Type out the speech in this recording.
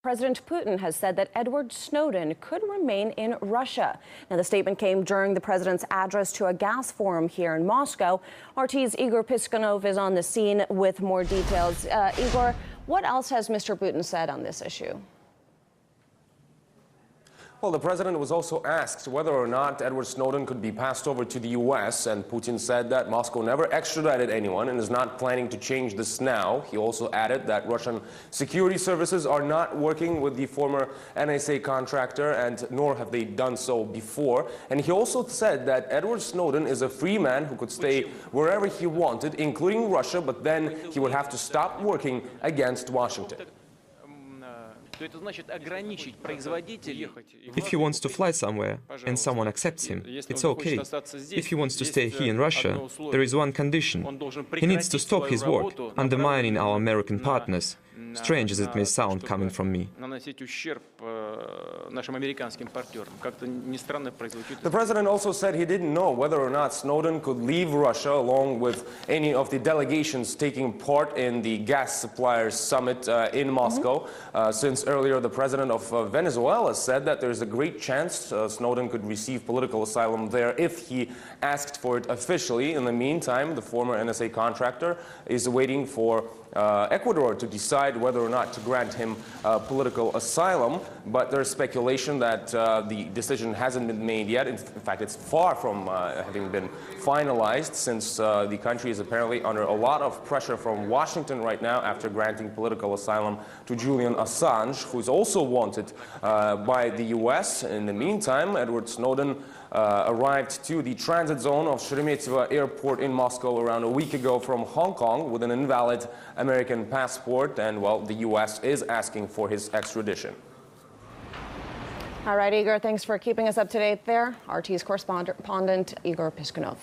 President Putin has said that Edward Snowden could remain in Russia. Now, the statement came during the president's address to a gas forum here in Moscow. RT's Igor Piskunov is on the scene with more details. Igor, what else has Mr. Putin said on this issue? Well, the president was also asked whether or not Edward Snowden could be passed over to the U.S., and Putin said that Moscow never extradited anyone and is not planning to change this now. He also added that Russian security services are not working with the former NSA contractor, and nor have they done so before. And he also said that Edward Snowden is a free man who could stay wherever he wanted, including Russia, but then he would have to stop working against Washington. If he wants to fly somewhere and someone accepts him, it's okay. If he wants to stay here in Russia, there is one condition. He needs to stop his work, undermining our American partners, strange as it may sound coming from me. The president also said he didn't know whether or not Snowden could leave Russia along with any of the delegations taking part in the gas suppliers summit in Moscow, since earlier the president of Venezuela said that there's a great chance Snowden could receive political asylum there if he asked for it officially. In the meantime, the former NSA contractor is waiting for Ecuador to decide whether or not to grant him political asylum, but there's speculation that the decision hasn't been made yet. In fact, it's far from having been finalized, since the country is apparently under a lot of pressure from Washington right now after granting political asylum to Julian Assange, who's also wanted by the U.S. In the meantime, Edward Snowden arrived to the transit zone of Sheremetyevo Airport in Moscow around a week ago from Hong Kong with an invalid American passport, and, well, the U.S. is asking for his extradition. All right, Igor, thanks for keeping us up to date there. RT's correspondent, Igor Piskunov.